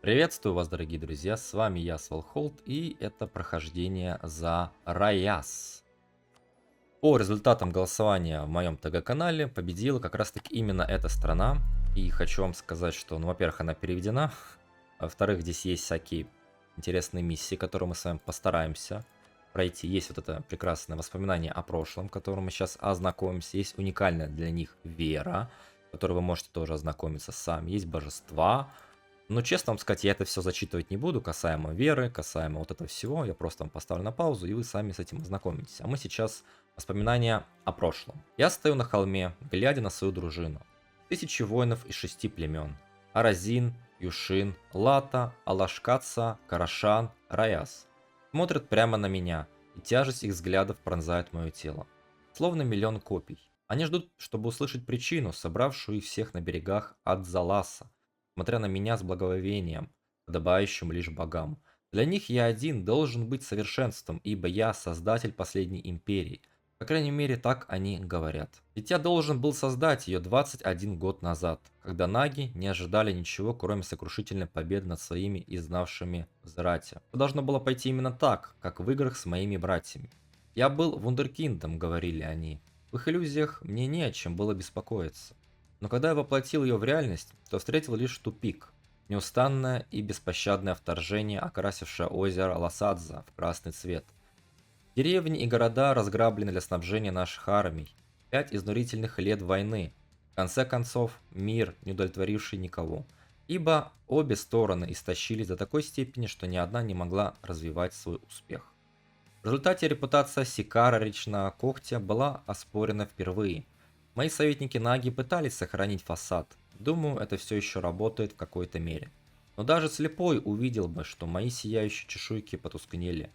Приветствую вас, дорогие друзья, с вами я, Свалхолд, и это прохождение за Раяс. По результатам голосования в моем ТГ-канале победила как раз-таки именно эта страна, и хочу вам сказать, что, ну, во-первых, она переведена, а во-вторых, здесь есть всякие интересные миссии, которые мы с вами постараемся пройти. Есть вот это прекрасное воспоминание о прошлом, которым мы сейчас ознакомимся, есть уникальная для них вера, в которой вы можете тоже ознакомиться сами, есть божества. Но честно вам сказать, я это все зачитывать не буду, касаемо веры, касаемо вот этого всего. Я просто вам поставлю на паузу, и вы сами с этим ознакомитесь. А мы сейчас воспоминания о прошлом. Я стою на холме, глядя на свою дружину. Тысячи воинов из 6 племен. Аразин, Юшин, Лата, Алашкаца, Карашан, Раяс. Смотрят прямо на меня, и тяжесть их взглядов пронзает мое тело. Словно миллион копий. Они ждут, чтобы услышать причину, собравшую их всех на берегах Адзаласа, смотря на меня с благоговением, подобающим лишь богам. Для них я один должен быть совершенством, ибо я создатель последней империи. По крайней мере, так они говорят. Ведь я должен был создать ее 21 год назад, когда наги не ожидали ничего, кроме сокрушительной победы над своими изнавшими Зрати. Все должно было пойти именно так, как в играх с моими братьями. Я был вундеркиндом, говорили они. В их иллюзиях мне не о чем было беспокоиться. Но когда я воплотил ее в реальность, то встретил лишь тупик. Неустанное и беспощадное вторжение, окрасившее озеро Лосадза в красный цвет. Деревни и города разграблены для снабжения наших армий. 5 изнурительных лет войны. В конце концов, мир, не удовлетворивший никого. Ибо обе стороны истощились до такой степени, что ни одна не могла развивать свой успех. В результате репутация Сикара Речного Когтя была оспорена впервые. Мои советники Наги пытались сохранить фасад. Думаю, это все еще работает в какой-то мере. Но даже слепой увидел бы, что мои сияющие чешуйки потускнели.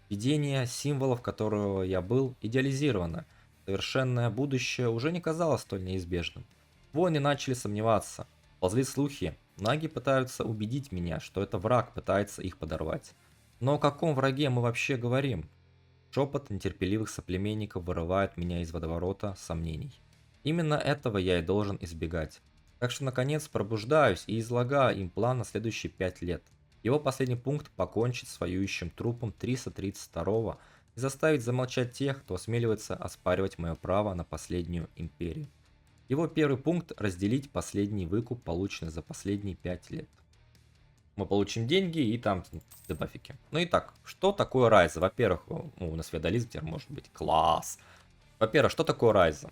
Видение символов, которого я был, идеализировано. Совершенное будущее уже не казалось столь неизбежным. Воины начали сомневаться. Ползли слухи. Наги пытаются убедить меня, что это враг пытается их подорвать. Но о каком враге мы вообще говорим? Шепот нетерпеливых соплеменников вырывает меня из водоворота сомнений. Именно этого я и должен избегать. Так что наконец пробуждаюсь и излагаю им план на следующие 5 лет. Его последний пункт – покончить с воюющим трупом 332-го и заставить замолчать тех, кто осмеливается оспаривать мое право на последнюю империю. Его первый пункт – разделить последний выкуп, полученный за последние 5 лет. Мы получим деньги и там дебафики. Ну и так, что такое Райза? Во-первых, у нас феодализм теперь может быть. Класс! Во-первых, что такое Райза?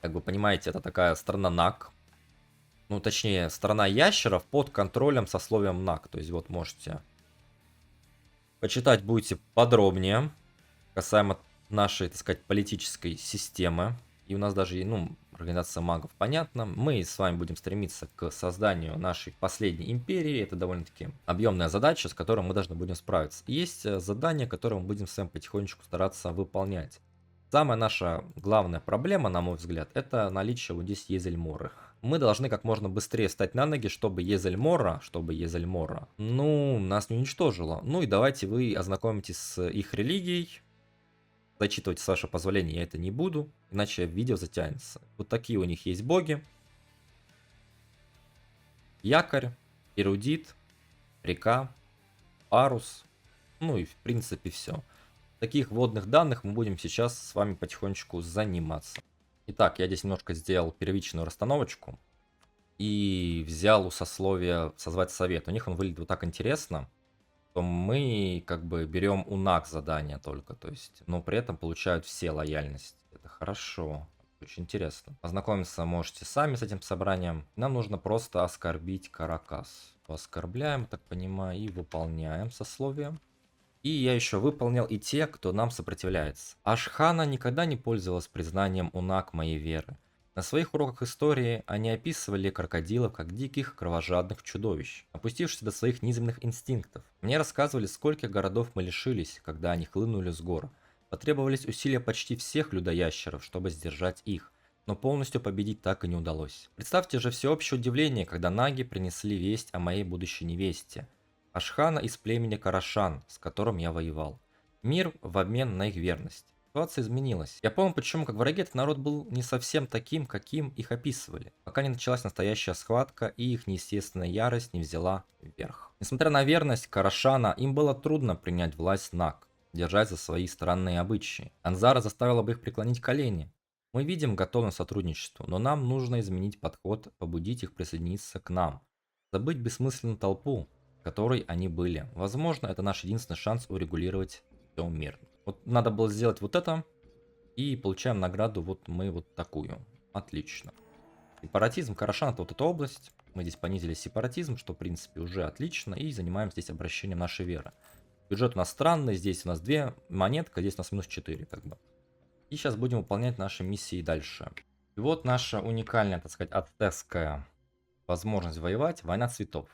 Как вы понимаете, это такая страна Наг. Ну, точнее, страна ящеров под контролем сословием Наг. То есть вот можете почитать будете подробнее касаемо нашей, так сказать, политической системы. И у нас даже, ну, организация магов, понятно. Мы с вами будем стремиться к созданию нашей последней империи. Это довольно-таки объемная задача, с которой мы должны будем справиться. Есть задания, которые мы будем с вами потихонечку стараться выполнять. Самая наша главная проблема, на мой взгляд, это наличие вот здесь Езельморы. Мы должны как можно быстрее встать на ноги, чтобы Езельмора, ну, нас не уничтожила. Ну и давайте вы ознакомитесь с их религией. Зачитывать, с вашего позволения, я это не буду, иначе видео затянется. Вот такие у них есть боги. Якорь, эрудит, река, парус. Ну и в принципе все. Таких вводных данных мы будем сейчас с вами потихонечку заниматься. Итак, я здесь немножко сделал первичную расстановочку. И взял у сословия созвать совет. У них он выглядит вот так интересно. То мы как бы берем у НАК задание только, то есть, но при этом получают все лояльность. Это хорошо, очень интересно. Ознакомиться можете сами с этим собранием. Нам нужно просто оскорбить Каракас. Оскорбляем, так понимаю, и выполняем сословие. И я еще выполнил и те, кто нам сопротивляется. Ашхана никогда не пользовалась признанием УНАК моей веры. На своих уроках истории они описывали крокодилов как диких, кровожадных чудовищ, опустившихся до своих низменных инстинктов. Мне рассказывали, скольких городов мы лишились, когда они хлынули с гор. Потребовались усилия почти всех людоящеров, чтобы сдержать их, но полностью победить так и не удалось. Представьте же всеобщее удивление, когда наги принесли весть о моей будущей невесте. Ашхана из племени Карашан, с которым я воевал. Мир в обмен на их верность. Ситуация изменилась. Я понял, почему, как враги, этот народ был не совсем таким, каким их описывали. Пока не началась настоящая схватка, и их неестественная ярость не взяла вверх. Несмотря на верность Карашана, им было трудно принять власть Наг, держать за свои странные обычаи. Анзара заставила бы их преклонить колени. Мы видим готовность к сотрудничеству, но нам нужно изменить подход, побудить их присоединиться к нам. Забыть бессмысленную толпу, которой они были. Возможно, это наш единственный шанс урегулировать все мирно. Вот надо было сделать вот это, и получаем награду вот мы вот такую. Отлично. Сепаратизм, Карашан, это вот эта область. Мы здесь понизили сепаратизм, что в принципе уже отлично, и занимаем здесь обращением нашей веры. Бюджет у нас странный, здесь у нас 2 монетка, здесь у нас минус 4 как бы. И сейчас будем выполнять наши миссии дальше. И вот наша уникальная, так сказать, ацтекская возможность воевать, война цветов.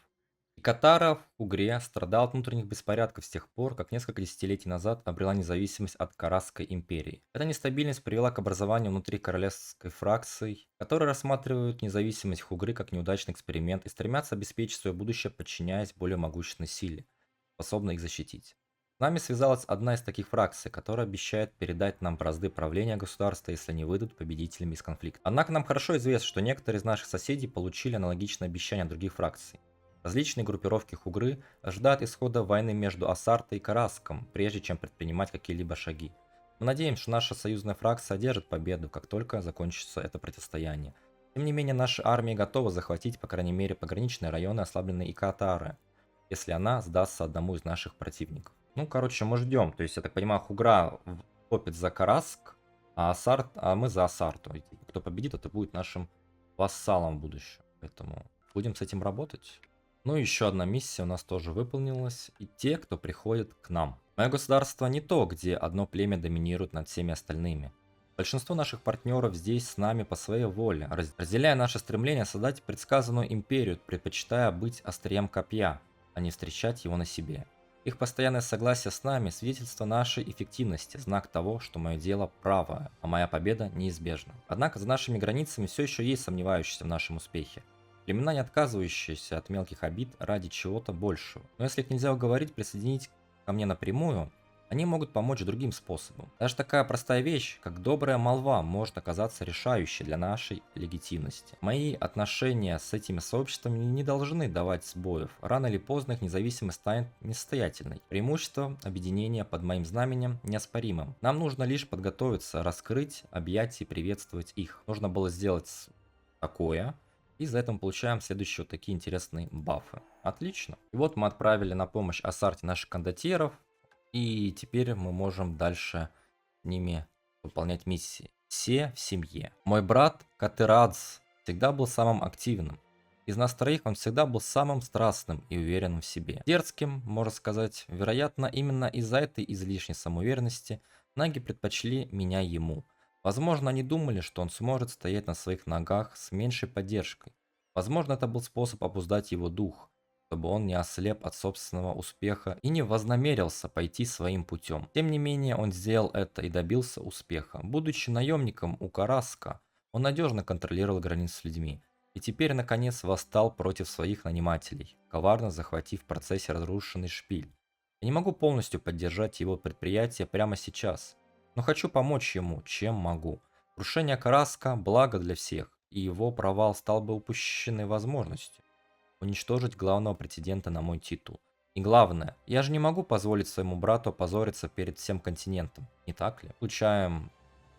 И Катара в Угре страдал от внутренних беспорядков с тех пор, как несколько десятилетий назад обрела независимость от Карасской империи. Эта нестабильность привела к образованию внутри королевской фракций, которые рассматривают независимость Хугры как неудачный эксперимент и стремятся обеспечить свое будущее, подчиняясь более могущественной силе, способной их защитить. С нами связалась одна из таких фракций, которая обещает передать нам бразды правления государства, если они выйдут победителями из конфликта. Однако нам хорошо известно, что некоторые из наших соседей получили аналогичное обещание от других фракций. Различные группировки Хугры ожидают исхода войны между Асартой и Караском, прежде чем предпринимать какие-либо шаги. Мы надеемся, что наша союзная фракция одержит победу, как только закончится это противостояние. Тем не менее, наши армии готовы захватить, по крайней мере, пограничные районы, ослабленные Икатары, если она сдастся одному из наших противников. Ну, короче, мы ждем. То есть, я так понимаю, Хугра топит за Караск, а мы за Асарту. И, типа, кто победит, это будет нашим вассалом в будущем. Поэтому будем с этим работать. Ну, еще одна миссия у нас тоже выполнилась. И те, кто приходит к нам. Мое государство не то, где одно племя доминирует над всеми остальными. Большинство наших партнеров здесь с нами по своей воле, разделяя наше стремление создать предсказанную империю, предпочитая быть острием копья, а не встречать его на себе. Их постоянное согласие с нами – свидетельство нашей эффективности, знак того, что мое дело правое, а моя победа неизбежна. Однако за нашими границами все еще есть сомневающиеся в нашем успехе. Племена, не отказывающиеся от мелких обид ради чего-то большего. Но если их нельзя уговорить присоединить ко мне напрямую, они могут помочь другим способом. Даже такая простая вещь, как добрая молва, может оказаться решающей для нашей легитимности. Мои отношения с этими сообществами не должны давать сбоев. Рано или поздно их независимость станет несостоятельной. Преимущество объединения под моим знаменем неоспоримым. Нам нужно лишь подготовиться, раскрыть, объять и приветствовать их. Нужно было сделать такое. И за это мы получаем следующие вот такие интересные бафы. Отлично. И вот мы отправили на помощь Асарте наших кондотьеров. И теперь мы можем дальше ними выполнять миссии. Все в семье. Мой брат Катерадз всегда был самым активным. Из нас троих он всегда был самым страстным и уверенным в себе. Дерзким, можно сказать, вероятно, именно из-за этой излишней самоуверенности наги предпочли меня ему. Возможно, они думали, что он сможет стоять на своих ногах с меньшей поддержкой. Возможно, это был способ обуздать его дух, чтобы он не ослеп от собственного успеха и не вознамерился пойти своим путем. Тем не менее, он сделал это и добился успеха. Будучи наемником у Караска, он надежно контролировал границы с людьми. И теперь, наконец, восстал против своих нанимателей, коварно захватив в процессе разрушенный шпиль. Я не могу полностью поддержать его предприятие прямо сейчас, но хочу помочь ему, чем могу. Крушение Караска – благо для всех, и его провал стал бы упущенной возможностью уничтожить главного претендента на мой титул. И главное, я же не могу позволить своему брату опозориться перед всем континентом, не так ли? Получаем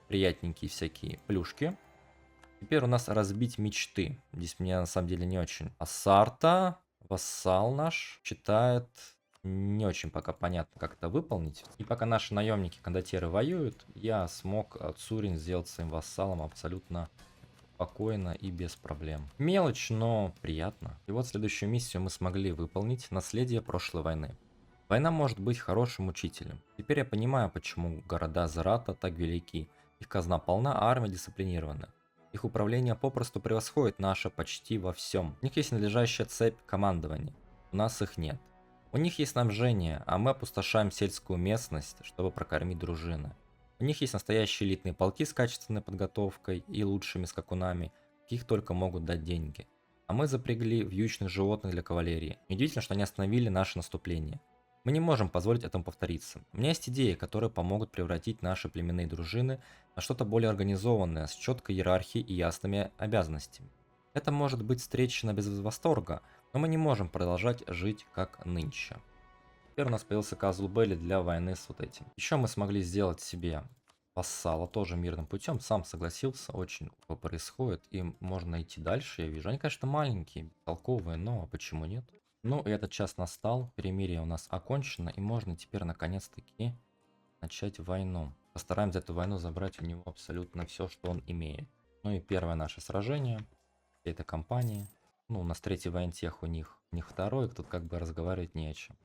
приятненькие всякие плюшки. Теперь у нас разбить мечты. Здесь мне на самом деле не очень. Асарта, вассал наш, читает... Не очень пока понятно, как это выполнить. И пока наши наемники, кондотьеры воюют, я смог Цурин сделать своим вассалом абсолютно спокойно и без проблем. Мелочь, но приятно. И вот следующую миссию мы смогли выполнить. Наследие прошлой войны. Война может быть хорошим учителем. Теперь я понимаю, почему города Зарата так велики. Их казна полна, а армия дисциплинирована. Их управление попросту превосходит наше почти во всем. У них есть надлежащая цепь командования. У нас их нет. У них есть снабжение, а мы опустошаем сельскую местность, чтобы прокормить дружины. У них есть настоящие элитные полки с качественной подготовкой и лучшими скакунами, каких только могут дать деньги. А мы запрягли вьючных животных для кавалерии. Неудивительно, что они остановили наше наступление. Мы не можем позволить этому повториться. У меня есть идеи, которые помогут превратить наши племенные дружины на что-то более организованное, с четкой иерархией и ясными обязанностями. Это может быть встречено без восторга, но мы не можем продолжать жить как нынче. Теперь у нас появился Казл Белли для войны с вот этим. Еще мы смогли сделать себе вассала тоже мирным путем. Сам согласился, очень происходит. И можно идти дальше, я вижу. Они, конечно, маленькие, толковые, но почему нет? Ну, и этот час настал. Перемирие у нас окончено. И можно теперь наконец-таки начать войну. Постараемся эту войну забрать у него абсолютно все, что он имеет. Ну и первое наше сражение. Всей этой кампании. Ну, у нас третий воентех, у них второй. Тут как бы разговаривать не о чем.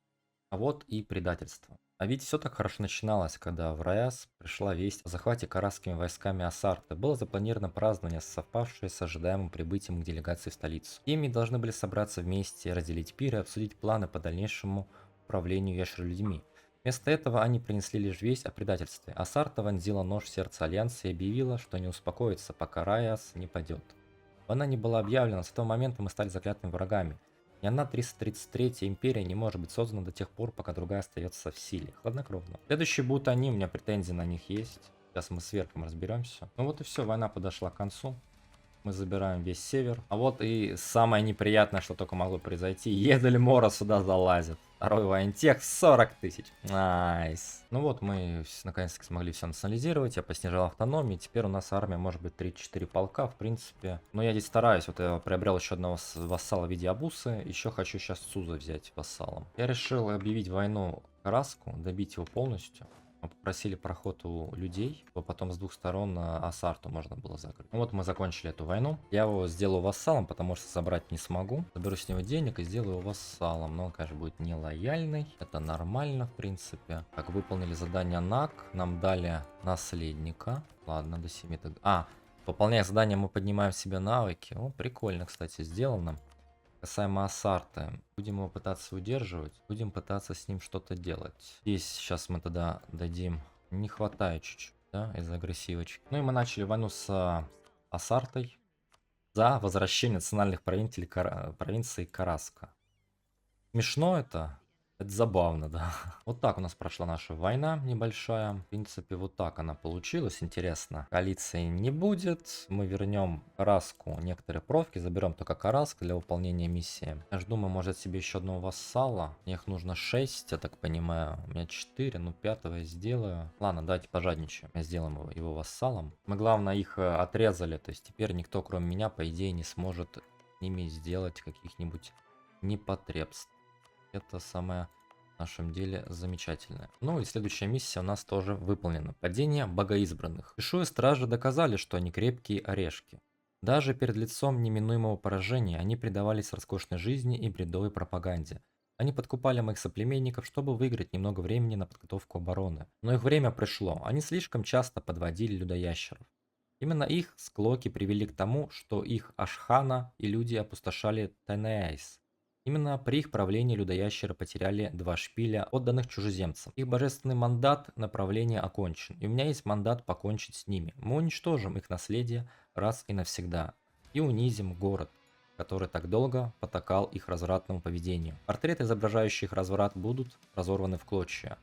А вот и предательство. А ведь все так хорошо начиналось, когда в Раяс пришла весть о захвате карасскими войсками Асарта. Было запланировано празднование, совпавшее с ожидаемым прибытием к делегации в столицу. Ими должны были собраться вместе, разделить пир и обсудить планы по дальнейшему управлению ящер-людьми. Вместо этого они принесли лишь весть о предательстве. Асарта вонзила нож в сердце Альянса и объявила, что не успокоится, пока Раяс не падет. Она не была объявлена, с этого момента мы стали заклятыми врагами. Ни одна 333-я империя не может быть создана до тех пор, пока другая остается в силе. Хладнокровно. Следующие будут они, у меня претензии на них есть. Сейчас мы с Верком разберемся. Ну вот и все, война подошла к концу. Мы забираем весь север. А вот и самое неприятное, что только могло произойти. Едаль Мора сюда залазит. Второй воентех 40 тысяч. Найс. Ну вот мы наконец-таки смогли все национализировать. Я поснижал автономию. Теперь у нас армия может быть 3-4 полка, в принципе. Но я здесь стараюсь. Вот я приобрел еще одного вассала в виде Абусы. Еще хочу сейчас Суза взять вассалом. Я решил объявить войну Караску, добить его полностью. Мы попросили проход у людей, то потом с двух сторон Асарту можно было закрыть. Ну вот мы закончили эту войну. Я его сделаю вассалом, потому что забрать не смогу. Заберу с него денег и сделаю его вассалом. Но он, конечно, будет не лояльный. Это нормально, в принципе. Так, выполнили задание НАК. Нам дали наследника. Ладно, до 7. Выполняя задание, мы поднимаем себе навыки. О, прикольно, кстати, сделано. Касаемо Асарта, будем его пытаться удерживать, будем пытаться с ним что-то делать. Здесь сейчас мы тогда дадим, не хватает чуть-чуть, да, из агрессивочки. Ну и мы начали войну с Асартой за возвращение национальных провинций Караска. Смешно это забавно, да. Вот так у нас прошла наша война небольшая. В принципе, вот так она получилась. Интересно. Коалиции не будет. Мы вернем Караску некоторые профки. Заберем только Караск для выполнения миссии. Я ж думаю, может себе еще одного вассала. Их нужно 6, я так понимаю. У меня 4, ну 5 я сделаю. Ладно, давайте пожадничаем. Сделаем его вассалом. Мы, главное, их отрезали. То есть теперь никто, кроме меня, по идее, не сможет с ними сделать каких-нибудь непотребств. Это самое в нашем деле замечательное. Ну и следующая миссия у нас тоже выполнена. Падение богоизбранных. Ишу и стражи доказали, что они крепкие орешки. Даже перед лицом неминуемого поражения они предавались роскошной жизни и бредовой пропаганде. Они подкупали моих соплеменников, чтобы выиграть немного времени на подготовку обороны. Но их время пришло. Они слишком часто подводили людоящеров. Именно их склоки привели к тому, что их Ашхана и люди опустошали Тайнеайс. Именно при их правлении людоящеры потеряли 2 шпиля, отданных чужеземцам. Их божественный мандат направления окончен, и у меня есть мандат покончить с ними. Мы уничтожим их наследие раз и навсегда. И унизим город, который так долго потакал их развратному поведению. Портреты, изображающие их разврат, будут разорваны в клочья.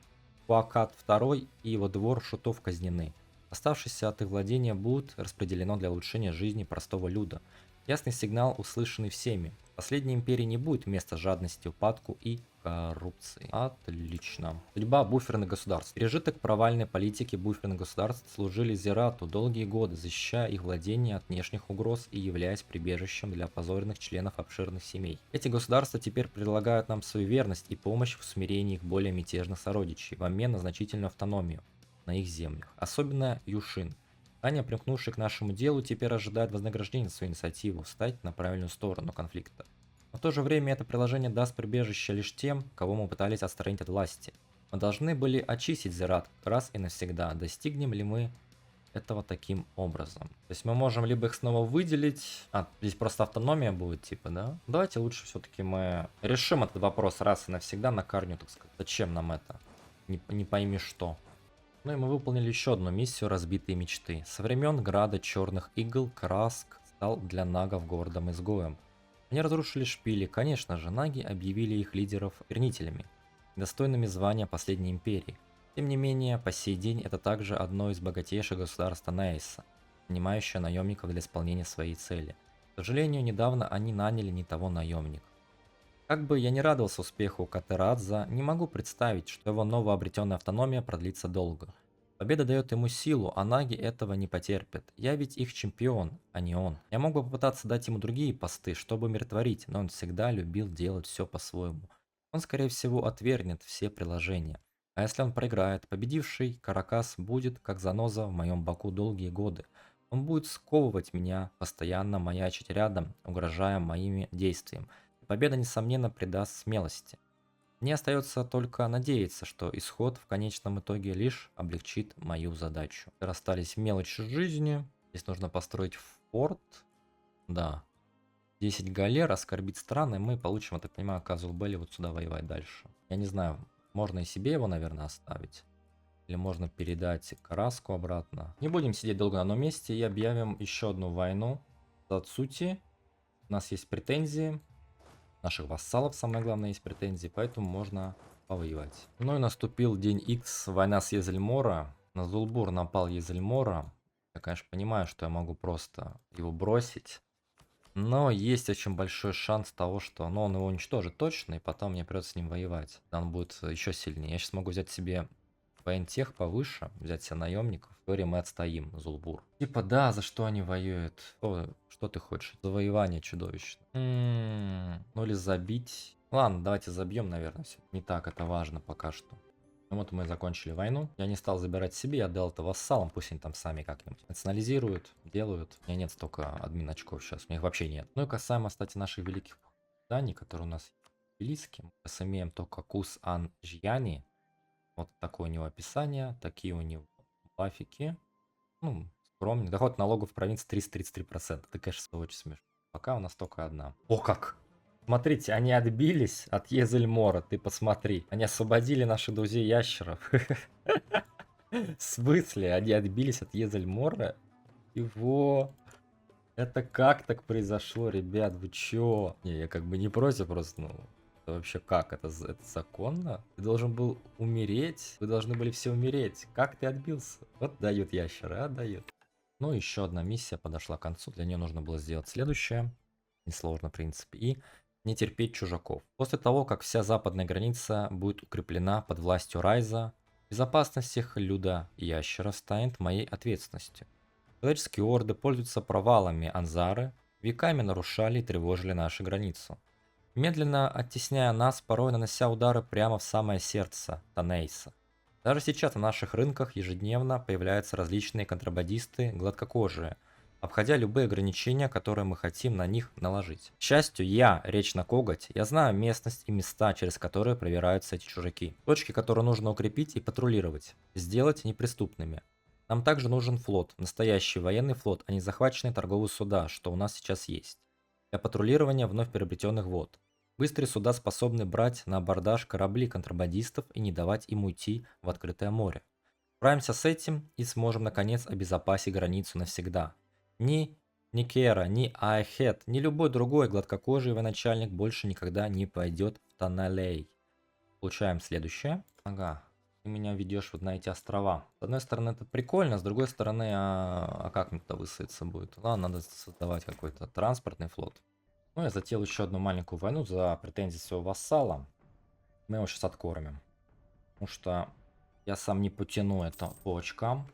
Пуакат II и его двор шутов казнены. Оставшиеся от их владения будут распределено для улучшения жизни простого люда. Ясный сигнал, услышанный всеми. Последней империи не будет места жадности, упадку и коррупции. Отлично. Судьба буферных государств. Пережиток провальной политики буферных государств служили Зирату долгие годы, защищая их владения от внешних угроз и являясь прибежищем для опозоренных членов обширных семей. Эти государства теперь предлагают нам свою верность и помощь в усмирении их более мятежных сородичей в обмен на значительную автономию на их землях. Особенно Юшин. Таня, примкнувшие к нашему делу, теперь ожидают вознаграждения за свою инициативу встать на правильную сторону конфликта. Но в то же время это приложение даст прибежище лишь тем, кого мы пытались отстранить от власти. Мы должны были очистить Зерат раз и навсегда. Достигнем ли мы этого таким образом? То есть мы можем либо их снова выделить... здесь просто автономия будет, типа, да? Давайте лучше все-таки мы решим этот вопрос раз и навсегда на корню, так сказать. Зачем нам это? Не пойми что. Ну и мы выполнили еще одну миссию «Разбитые мечты». Со времен Града Черных Игл Караск стал для нагов городом изгоем. Они разрушили шпили, конечно же, наги объявили их лидеров вернителями. достойными звания последней империи. Тем не менее, по сей день это также одно из богатейших государств Танейса, нанимающее наемников для исполнения своей цели. К сожалению, недавно они наняли не того наемника. Как бы я ни радовался успеху Катерадза, не могу представить, что его новообретенная автономия продлится долго. Победа дает ему силу, а наги этого не потерпят. Я ведь их чемпион, а не он. Я мог бы попытаться дать ему другие посты, чтобы умиротворить, но он всегда любил делать все по-своему. Он, скорее всего, отвергнет все приложения. А если он проиграет, победивший Каракас будет как заноза в моем боку долгие годы. Он будет сковывать меня, постоянно маячить рядом, угрожая моими действиями. Победа, несомненно, придаст смелости. Мне остается только надеяться, что исход в конечном итоге лишь облегчит мою задачу. Расстались мелочи жизни. Здесь нужно построить форт. Да. 10 галер, оскорбить страны. Мы получим, я так понимаю, Казул Белли вот сюда воевать дальше. Я не знаю, можно и себе его, наверное, оставить. Или можно передать Караску обратно. Не будем сидеть долго на одном месте и объявим еще одну войну. За Цути. У нас есть претензии. Наших вассалов, самое главное, есть претензии, поэтому можно повоевать. Ну и наступил день X, война с Езельмора. На Зулбур напал Езельмора. Я, конечно, понимаю, что я могу просто его бросить. Но есть очень большой шанс того, что он его уничтожит точно, и потом мне придется с ним воевать. Он будет еще сильнее. Я сейчас могу взять себе воентех повыше, взять себе наемников. В теории мы отстоим Зулбур. Типа, да, за что они воюют? Что ты хочешь? Завоевание чудовищно. Ну или забить. Ладно, давайте забьем, наверное, все. Не так это важно пока что. Ну вот мы закончили войну. Я не стал забирать себе, я отдал это вассалам, пусть они там сами как-нибудь национализируют, делают. У меня нет столько админ очков сейчас, у меня их вообще нет. Ну и касаемо, кстати, наших великих зданий, которые у нас великие. Мы сейчас имеем только Кус Ан Жьяни. Вот такое у него описание, такие у него бафики. Ну, скромный. Доход налогов в провинции 333%. Это, конечно, очень смешно. Пока у нас только одна. О как! Смотрите, они отбились от Езельмора, ты посмотри. Они освободили наших друзей ящеров. В смысле? Они отбились от Езельмора? Его... Это как так произошло, ребят? Вы чё? Не, я как бы не против, просто, ну... Это вообще как? Это законно? Ты должен был умереть? Вы должны были все умереть. Как ты отбился? Вот дают ящеры, а дают. Ну, еще одна миссия подошла к концу. Для нее нужно было сделать следующее. Несложно, в принципе. И не терпеть чужаков. После того, как вся западная граница будет укреплена под властью Райза, безопасность всех люда и ящера станет моей ответственностью. Человеческие орды пользуются провалами Анзары, веками нарушали и тревожили нашу границу, медленно оттесняя нас, порой нанося удары прямо в самое сердце Танейса. Даже сейчас на наших рынках ежедневно появляются различные контрабандисты гладкокожие, обходя любые ограничения, которые мы хотим на них наложить. К счастью, речь на коготь, я знаю местность и места, через которые проверяются эти чужаки. Точки, которые нужно укрепить и патрулировать, сделать неприступными. Нам также нужен флот, настоящий военный флот, а не захваченные торговые суда, что у нас сейчас есть. Для патрулирования вновь приобретенных вод. Быстрые суда способны брать на абордаж корабли контрабандистов и не давать им уйти в открытое море. Справимся с этим и сможем наконец обезопасить границу навсегда. Ни Никера, ни Айхет, ни любой другой гладкокожий военачальник больше никогда не пойдет в Таналей. Получаем следующее. Ага, ты меня ведешь вот на эти острова. С одной стороны это прикольно, с другой стороны, а как мне туда высадиться будет? Ладно, надо создавать какой-то транспортный флот. Ну, я затеял еще одну маленькую войну за претензии своего вассала. Мы его сейчас откормим. Потому что я сам не потяну это по очкам.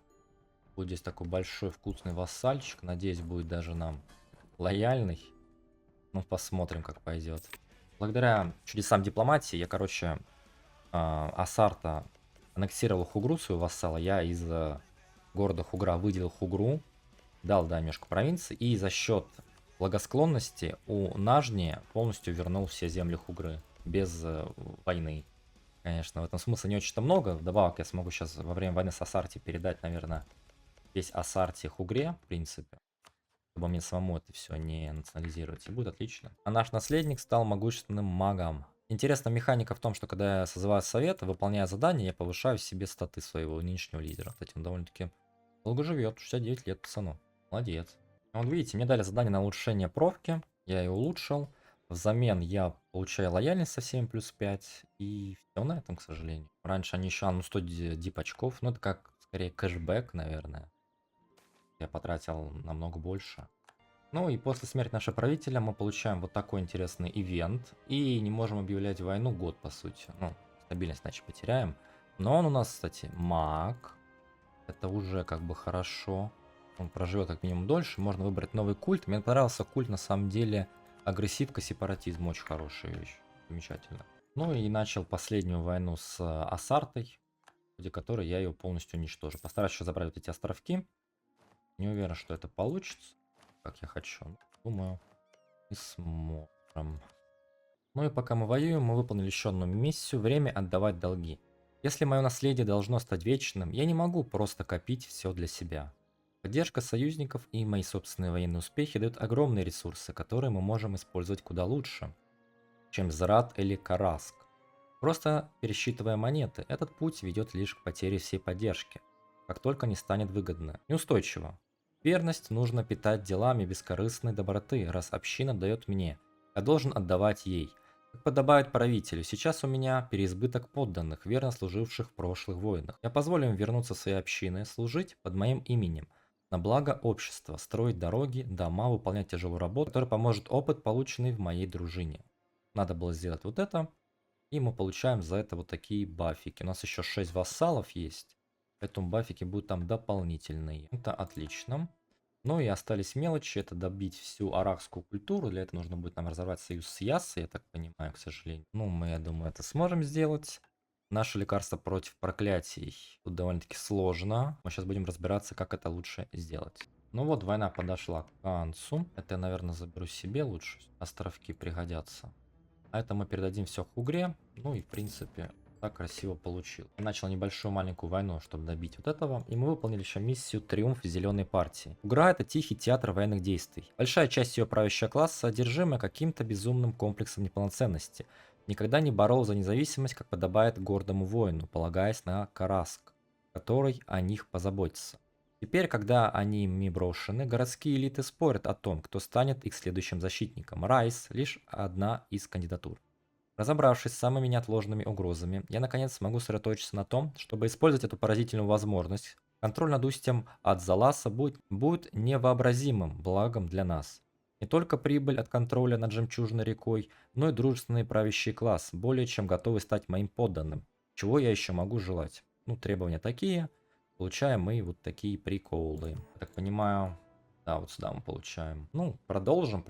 Будет здесь такой большой вкусный вассальчик. Надеюсь, будет даже нам лояльный. Ну, посмотрим, как пойдет. Благодаря чудесам дипломатии я, короче, Асарта аннексировал Хугру, своего вассала. Я из города Хугра выделил Хугру. Дал, да, немножко провинции. И за счет благосклонности у Нажни полностью вернул все земли Хугры. Без войны. Конечно, в этом смысле не очень-то много. Вдобавок я смогу сейчас во время войны с Асарти передать, наверное, весь Асарти Хугре, в принципе. Чтобы мне самому это все не национализировать. И будет отлично. А наш наследник стал могущественным магом. Интересная механика в том, что когда я созываю совет, выполняя задание, я повышаю себе статы своего нынешнего лидера. Кстати, он довольно-таки долго живет. 69 лет, пацану. Молодец. Вот видите, мне дали задание на улучшение профки. Я ее улучшил. Взамен я получаю лояльность со всеми +5 и все на этом, к сожалению. Раньше они еще, ну, 100 дип очков, ну, это как скорее кэшбэк, наверное. Я потратил намного больше. Ну и после смерти нашего правителя мы получаем вот такой интересный ивент. И не можем объявлять войну год, по сути. Ну, стабильность, значит, потеряем. Но он у нас, кстати, маг. Это уже как бы хорошо. Он проживет как минимум дольше. Можно выбрать новый культ. Мне понравился культ, на самом деле. Агрессивка, сепаратизм. Очень хорошая вещь. Замечательно. Ну и начал последнюю войну с Асартой, в ходе которой я ее полностью уничтожу. Постараюсь еще забрать вот эти островки. Не уверен, что это получится, как я хочу. Думаю, и сможем. Ну и пока мы воюем, мы выполнили еще одну миссию. Время отдавать долги. Если мое наследие должно стать вечным, я не могу просто копить все для себя. Поддержка союзников и мои собственные военные успехи дают огромные ресурсы, которые мы можем использовать куда лучше, чем Зарат или Караск. Просто пересчитывая монеты, этот путь ведет лишь к потере всей поддержки, как только не станет выгодно. Неустойчиво. Верность нужно питать делами бескорыстной доброты, раз община дает мне. Я должен отдавать ей. Как подобает правителю, сейчас у меня переизбыток подданных, верно служивших в прошлых войнах. Я позволю им вернуться в свои общины, служить под моим именем. На благо общества, строить дороги, дома, выполнять тяжелую работу, которая поможет опыт, полученный в моей дружине. Надо было сделать вот это. И мы получаем за это вот такие бафики. У нас еще 6 вассалов есть. Поэтому бафики будут там дополнительные. Это отлично. Ну и остались мелочи. Это добить всю аракскую культуру. Для этого нужно будет нам разорвать союз с Яссой, я так понимаю, к сожалению. Ну, мы, я думаю, это сможем сделать. Наше лекарство против проклятий. Тут довольно-таки сложно. Мы сейчас будем разбираться, как это лучше сделать. Ну вот, война подошла к концу. Это я, наверное, заберу себе лучше. Островки пригодятся. А это мы передадим все Хугре. Ну и в принципе так красиво получил. Начал небольшую маленькую войну, чтобы добить вот этого. И мы выполнили еще миссию «Триумф зеленой партии». Хугра — это тихий театр военных действий. Большая часть ее правящего класса одержима каким-то безумным комплексом неполноценности. Никогда не борол за независимость, как подобает гордому воину, полагаясь на Караск, который о них позаботится. Теперь, когда они ими брошены, городские элиты спорят о том, кто станет их следующим защитником. Райс — лишь одна из кандидатур. Разобравшись с самыми неотложными угрозами, я наконец смогу сосредоточиться на том, чтобы использовать эту поразительную возможность. Контроль над устьем от Заласа будет невообразимым благом для нас. Не только прибыль от контроля над Жемчужной рекой, но и дружественный правящий класс, более чем готовый стать моим подданным. Чего я еще могу желать? Ну, требования такие. Получаем мы вот такие приколы. Я так понимаю, да, вот сюда мы получаем. Ну, продолжим.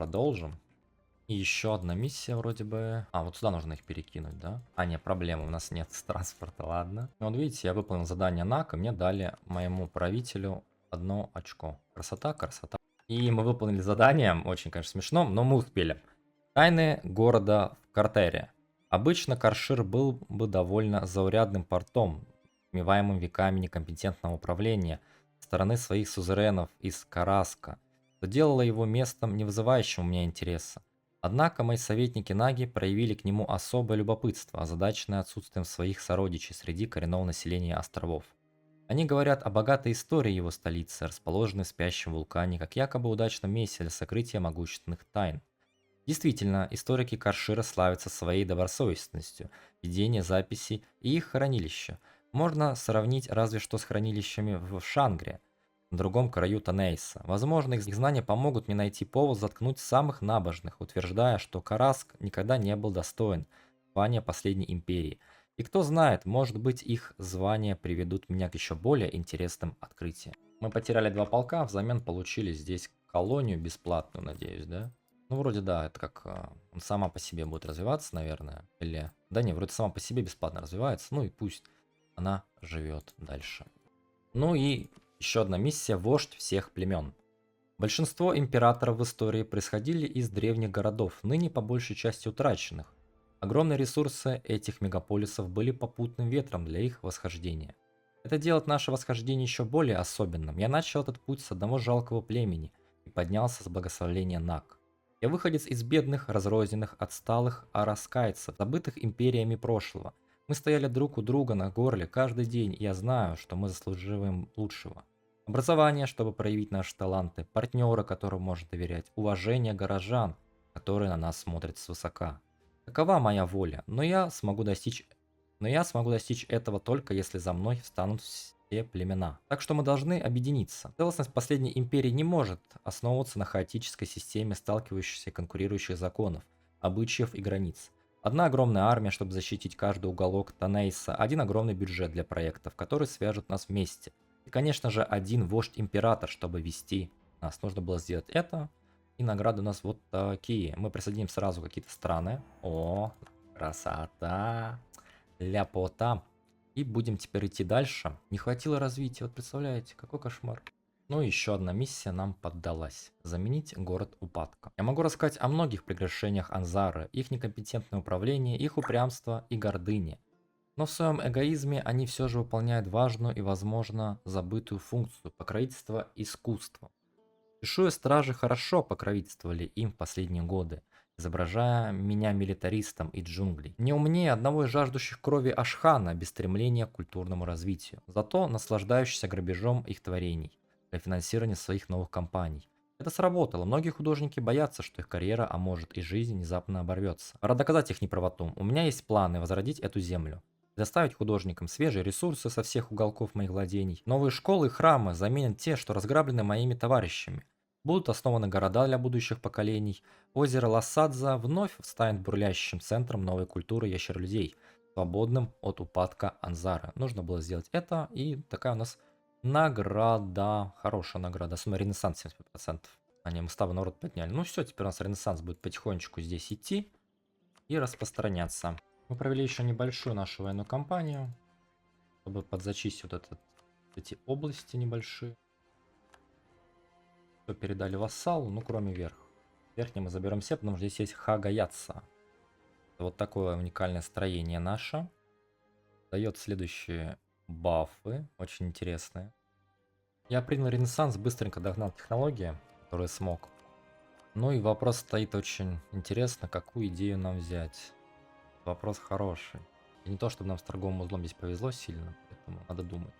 И еще одна миссия вроде бы. А, вот сюда нужно их перекинуть, да? А, нет, проблема, у нас нет транспорта, ладно. Ну, вот видите, я выполнил задание НАК, и мне дали моему правителю 1 очко. Красота, красота. И мы выполнили задание, очень, конечно, смешно, но мы успели. Тайны города в Картере. Обычно Каршир был бы довольно заурядным портом, смеваемым веками некомпетентного управления со стороны своих сузеренов из Караска, что делало его местом, не вызывающим у меня интереса. Однако мои советники Наги проявили к нему особое любопытство, озадаченное отсутствием своих сородичей среди коренного населения островов. Они говорят о богатой истории его столицы, расположенной в спящем вулкане, как якобы удачном месте для сокрытия могущественных тайн. Действительно, историки Каршира славятся своей добросовестностью, ведение записей и их хранилища. Можно сравнить разве что с хранилищами в Шангре, на другом краю Танейса. Возможно, их знания помогут мне найти повод заткнуть самых набожных, утверждая, что Караск никогда не был достоин звания последней империи. И кто знает, может быть, их звания приведут меня к еще более интересным открытиям. Мы потеряли 2 полка, взамен получили здесь колонию бесплатную, надеюсь, да? Ну, вроде да, это как сама по себе будет развиваться, наверное. Или, да не, вроде сама по себе бесплатно развивается. Ну и пусть она живет дальше. Ну и еще одна миссия — вождь всех племен. Большинство императоров в истории происходили из древних городов, ныне по большей части утраченных. Огромные ресурсы этих мегаполисов были попутным ветром для их восхождения. Это делает наше восхождение еще более особенным. Я начал этот путь с одного жалкого племени и поднялся с благословения Наг. Я выходец из бедных, разрозненных, отсталых араскайцев, забытых империями прошлого. Мы стояли друг у друга на горле каждый день, и я знаю, что мы заслуживаем лучшего. Образование, чтобы проявить наши таланты, партнеры, которым можно доверять, уважение горожан. который на нас смотрит свысока. Такова моя воля, но я смогу достичь этого только если за мной встанут все племена. Так что мы должны объединиться. Целостность последней империи не может основываться на хаотической системе сталкивающихся и конкурирующих законов, обычаев и границ. Одна огромная армия, чтобы защитить каждый уголок Танейса, один огромный бюджет для проектов, которые свяжут нас вместе. И, конечно же, один вождь-император, чтобы вести нас. Нужно было сделать это. И награды у нас вот такие. Мы присоединим сразу какие-то страны. О, красота. Ляпота. И будем теперь идти дальше. Не хватило развития, вот представляете, какой кошмар. Ну и еще одна миссия нам поддалась. Заменить город упадка. Я могу рассказать о многих прегрешениях Анзары, их некомпетентное управление, их упрямство и гордыне. Но в своем эгоизме они все же выполняют важную и, возможно, забытую функцию покровительства искусству. Чешуя стражи хорошо покровительствовали им в последние годы, изображая меня милитаристом и джунглей. Не умнее одного из жаждущих крови Ашхана без стремления к культурному развитию, зато наслаждающийся грабежом их творений для финансирования своих новых компаний. Это сработало, многие художники боятся, что их карьера, а может и жизнь, внезапно оборвется. Пора доказать их неправоту. У меня есть планы возродить эту землю. Доставить художникам свежие ресурсы со всех уголков моих владений. Новые школы и храмы заменят те, что разграблены моими товарищами. Будут основаны города для будущих поколений. Озеро Лассадза вновь станет бурлящим центром новой культуры ящеролюдей, свободным от упадка Анзары. Нужно было сделать это, и такая у нас награда. Хорошая награда. Особенно Ренессанс 75%. Они уставы народ подняли. Ну все, теперь у нас Ренессанс будет потихонечку здесь идти и распространяться. Мы провели еще небольшую нашу военную кампанию, чтобы подзачистить вот эти области небольшие. Все передали вассалу, ну кроме верх. Верхний мы заберем все, потому что здесь есть Хагаяца. Вот такое уникальное строение наше. Дает следующие бафы, очень интересные. Я принял Ренессанс, быстренько догнал технологии, которые смог. Ну и вопрос стоит очень интересно, какую идею нам взять. Вопрос хороший. И не то, чтобы нам с торговым узлом здесь повезло сильно, поэтому надо думать.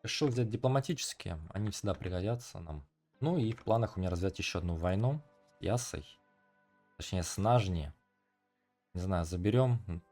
Решил взять дипломатические, они всегда пригодятся нам. Ну и в планах у меня развивать еще одну войну с Ясой. Точнее, с Нажни. Не знаю, заберем,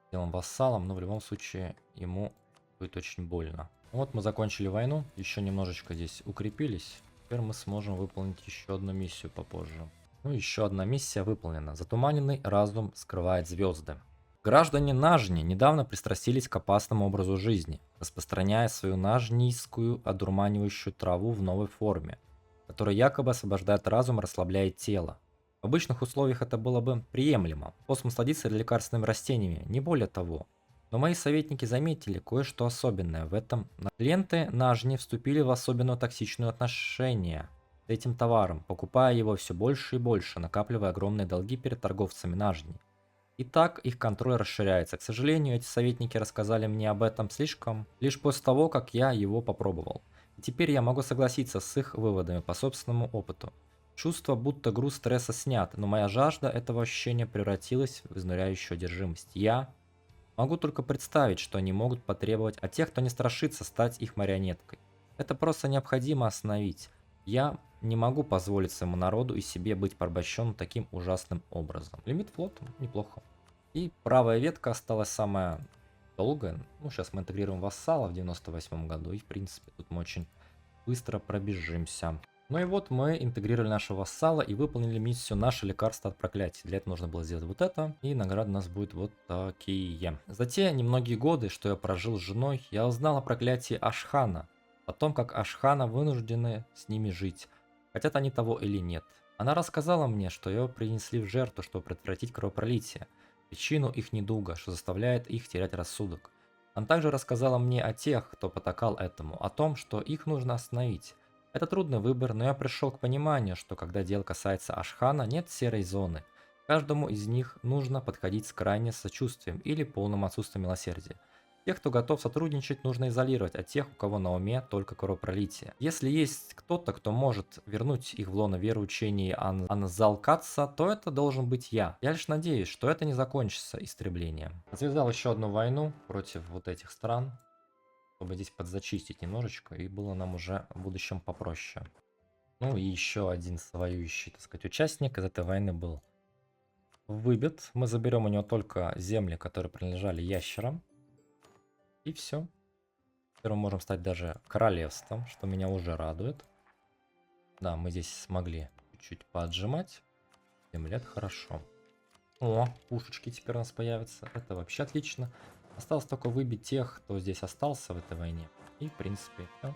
сделаем вассалом, но в любом случае ему будет очень больно. Вот мы закончили войну, еще немножечко здесь укрепились. Теперь мы сможем выполнить еще одну миссию попозже. Ну, еще одна миссия выполнена. Затуманенный разум скрывает звезды. Граждане Нажни недавно пристрастились к опасному образу жизни, распространяя свою нажнийскую одурманивающую траву в новой форме, которая якобы освобождает разум и расслабляет тело. В обычных условиях это было бы приемлемо. Космос садится лекарственными растениями, не более того. Но мои советники заметили кое-что особенное в этом. Клиенты Нажни вступили в особенно токсичное отношение с этим товаром, покупая его все больше и больше, накапливая огромные долги перед торговцами Нажни. И так их контроль расширяется. К сожалению, эти советники рассказали мне об этом лишь после того, как я его попробовал. И теперь я могу согласиться с их выводами по собственному опыту. Чувство, будто груз стресса снят, но моя жажда этого ощущения превратилась в изнуряющую одержимость. Я могу только представить, что они могут потребовать от тех, кто не страшится стать их марионеткой. Это просто необходимо остановить. Я не могу позволить своему народу и себе быть порабощенным таким ужасным образом. Лимит флота неплохо. И правая ветка осталась самая долгая. Ну, сейчас мы интегрируем вассала в 98 году. И, в принципе, тут мы очень быстро пробежимся. Ну и вот мы интегрировали нашего вассала и выполнили миссию «Наше лекарство от проклятий». Для этого нужно было сделать вот это. И награды у нас будут вот такие. За те немногие годы, что я прожил с женой, я узнал о проклятии Ашхана. О том, как Ашхана вынуждены с ними жить. Хотят они того или нет. Она рассказала мне, что ее принесли в жертву, чтобы предотвратить кровопролитие. Причину их недуга, что заставляет их терять рассудок. Она также рассказала мне о тех, кто потакал этому, о том, что их нужно остановить. Это трудный выбор, но я пришел к пониманию, что когда дело касается Ашхана, нет серой зоны. Каждому из них нужно подходить с крайним сочувствием или полным отсутствием милосердия. Тех, кто готов сотрудничать, нужно изолировать от тех, у кого на уме только кровопролитие. Если есть кто-то, кто может вернуть их в лоно вероучений Анзалкатса, то это должен быть я. Я лишь надеюсь, что это не закончится истреблением. Развязал еще одну войну против вот этих стран, чтобы здесь подзачистить немножечко, и было нам уже в будущем попроще. Ну и еще один воюющий, так сказать, участник из этой войны был выбит. Мы заберем у него только земли, которые принадлежали ящерам. И все. Теперь мы можем стать даже королевством, что меня уже радует. Да, мы здесь смогли чуть-чуть поотжимать. Земля, это хорошо. О, пушечки теперь у нас появятся. Это вообще отлично. Осталось только выбить тех, кто здесь остался в этой войне. И, в принципе, все.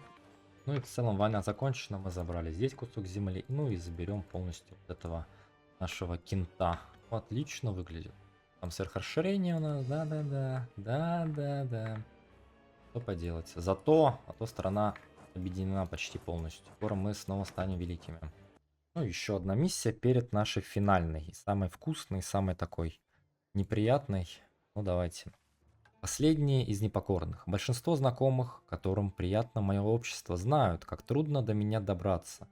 Ну и в целом война закончена. Мы забрали здесь кусок земли. Ну и заберем полностью вот этого нашего кента. Отлично выглядит. Там сверхрасширение у нас. Да-да-да. Да-да-да. Что поделать. Зато, страна объединена почти полностью. Скоро мы снова станем великими. Ну, еще одна миссия перед нашей финальной. Самой вкусной, самой такой неприятной. Ну, давайте. Последние из непокорных. Большинство знакомых, которым приятно мое общество, знают, как трудно до меня добраться.